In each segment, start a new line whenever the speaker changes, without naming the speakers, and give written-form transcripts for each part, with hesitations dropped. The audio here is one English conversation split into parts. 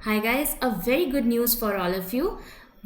Hi guys, a very good news for all of you.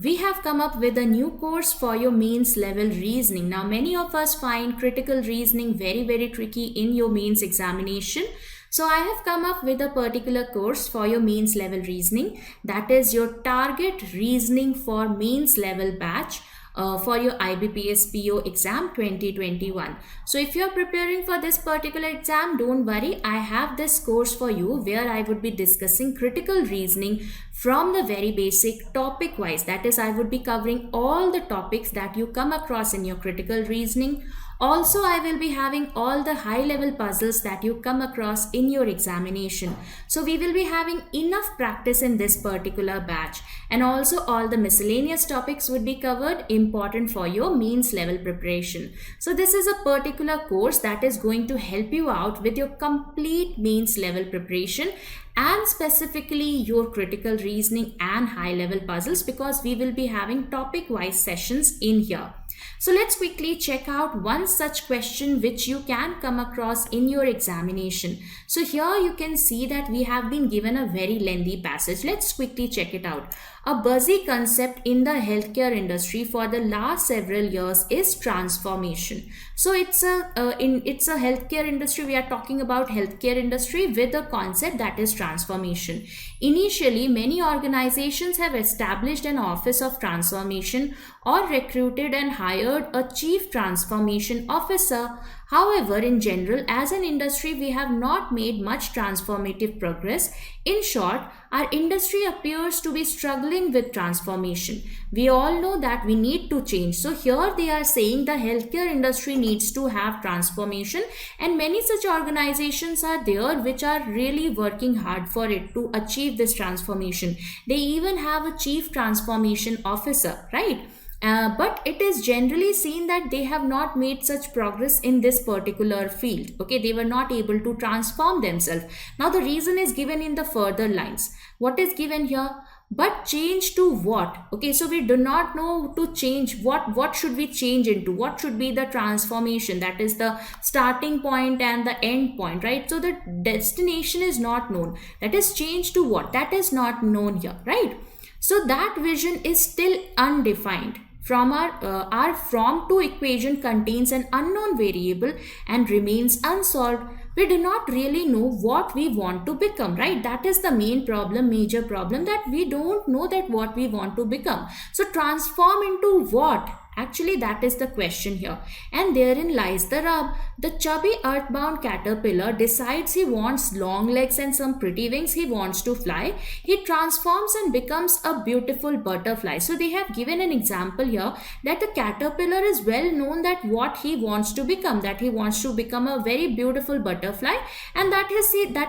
We have come up with a new course for your mains level reasoning. Now many of us find critical reasoning very tricky in your mains examination. So I have come up with a particular course for your mains level reasoning, that is your target reasoning for mains level batch. For your IBPS PO exam 2021. So if you are preparing for this particular exam, don't worry, I have this course for you where I would be discussing critical reasoning from the very basic topic wise. That is, I would be covering all the topics that you come across in your critical reasoning. Also, I will be having all the high level puzzles that you come across in your examination. So we will be having enough practice in this particular batch, and also all the miscellaneous topics would be covered, important for your mains level preparation. So this is a particular course that is going to help you out with your complete mains level preparation, and specifically your critical reasoning and high level puzzles, because we will be having topic wise sessions in here. So let's quickly check out one such question which you can come across in your examination. So here you can see that we have been given a very lengthy passage. Let's quickly check it out. A buzzy concept in the healthcare industry for the last several years is transformation. So it's a healthcare industry. We are talking about healthcare industry with a concept that is transformation. Initially, many organizations have established an office of transformation or recruited and hired a chief transformation officer. However, in general, as an industry, we have not made much transformative progress. In short, our industry appears to be struggling with transformation. We all know that we need to change. So here they are saying the healthcare industry needs to have transformation, and many such organizations are there which are really working hard for it to achieve this transformation. They even have a chief transformation officer, right? But it is generally seen that they have not made such progress in this particular field. Okay, they were not able to transform themselves. Now the reason is given in the further lines. What is given here? But change to what? Okay, so we do not know to change what should we change into, what should be the transformation, that is the starting point and the end point, right? So the destination is not known. That is change to what? That is not known here, right? So that vision is still undefined. From our from to equation contains an unknown variable and remains unsolved. We do not really know what we want to become, right? That is the main problem, major problem, that we don't know that what we want to become. So transform into what? Actually, that is the question here. And therein lies the rub. The chubby earthbound caterpillar decides he wants long legs and some pretty wings. He wants to fly. He transforms and becomes a beautiful butterfly. So they have given an example here that the caterpillar is well known that what he wants to become, that he wants to become a very beautiful butterfly, and that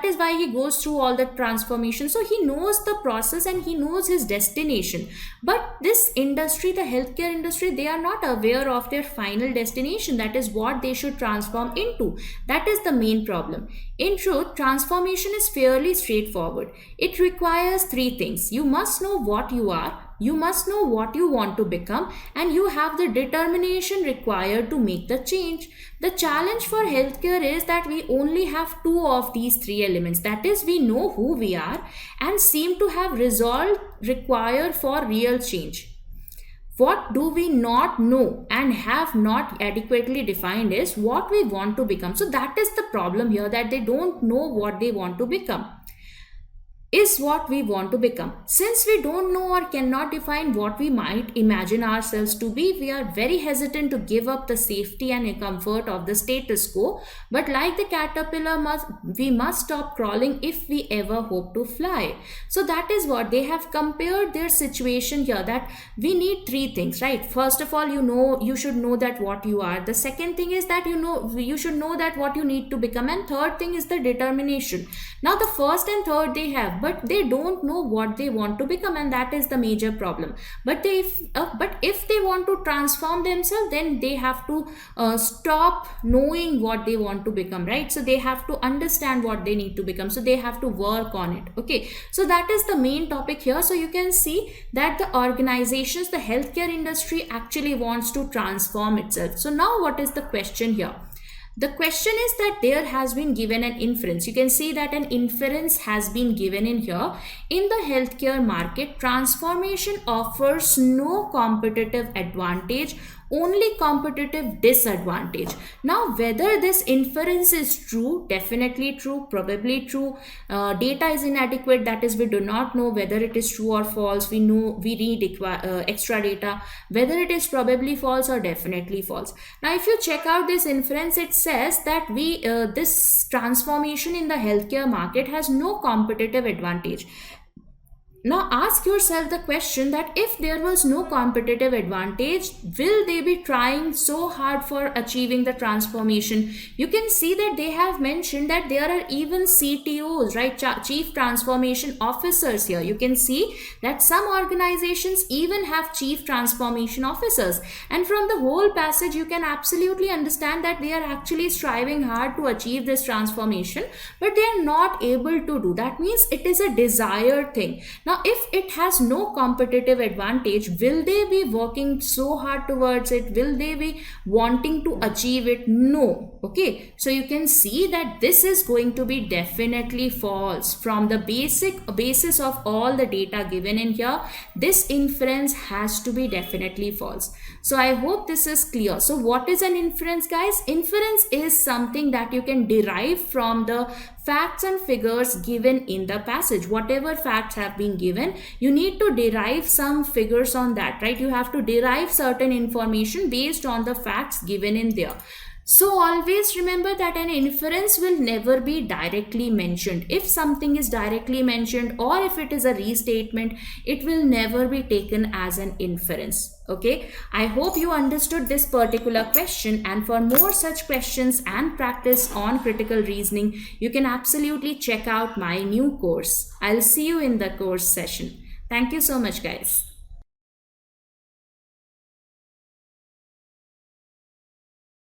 is why he goes through all the transformation. So he knows the process and he knows his destination. But this industry, the healthcare industry, they are not aware of their final destination, that is what they should transform into. That is the main problem. In truth, transformation is fairly straightforward. It requires three things. You must know what you are, you must know what you want to become, and you have the determination required to make the change. The challenge for healthcare is that we only have two of these three elements. That is, we know who we are and seem to have resolve required for real change. What do we not know and have not adequately defined is what we want to become. So that is the problem here, that they don't know what they want to become. Is what we want to become. Since we don't know or cannot define what we might imagine ourselves to be, we are very hesitant to give up the safety and comfort of the status quo. But like the caterpillar, we must stop crawling if we ever hope to fly. So that is what they have compared their situation here, that we need three things, right? First of all, you should know that what you are. The second thing is that you should know that what you need to become, and third thing is the determination. Now the first and third they have, but they don't know what they want to become, and that is the major problem. But if they want to transform themselves, then they have to stop knowing what they want to become, right? So they have to understand what they need to become, so they have to work on it. Okay, so that is the main topic here. So you can see that the organizations, the healthcare industry actually wants to transform itself. So now what is the question here? The question is that there has been given an inference. You can see that an inference has been given in here. In the healthcare market, transformation offers no competitive advantage, only competitive disadvantage. Now, whether this inference is true, definitely true, probably true, data is inadequate, that is we do not know whether it is true or false. We know we need extra data, whether it is probably false or definitely false. Now, if you check out this inference, it says that this transformation in the healthcare market has no competitive advantage. Now ask yourself the question that if there was no competitive advantage, will they be trying so hard for achieving the transformation? You can see that they have mentioned that there are even CTOs, right? Chief Transformation Officers here. You can see that some organizations even have Chief Transformation Officers. And from the whole passage, you can absolutely understand that they are actually striving hard to achieve this transformation, but they are not able to do. That means it is a desired thing. Now, if it has no competitive advantage, will they be working so hard towards it? Will they be wanting to achieve it? No. Okay, so you can see that this is going to be definitely false. From the basis of all the data given in here, this inference has to be definitely false. So I hope this is clear. So what is an inference, guys? Inference is something that you can derive from the facts and figures given in the passage. Whatever facts have been given, you need to derive some figures on that, right? You have to derive certain information based on the facts given in there. So always remember that an inference will never be directly mentioned. If something is directly mentioned or if it is a restatement, it will never be taken as an inference. Okay, I hope you understood this particular question, and for more such questions and practice on critical reasoning, you can absolutely check out my new course. I'll see you in the course session. Thank you so much, guys.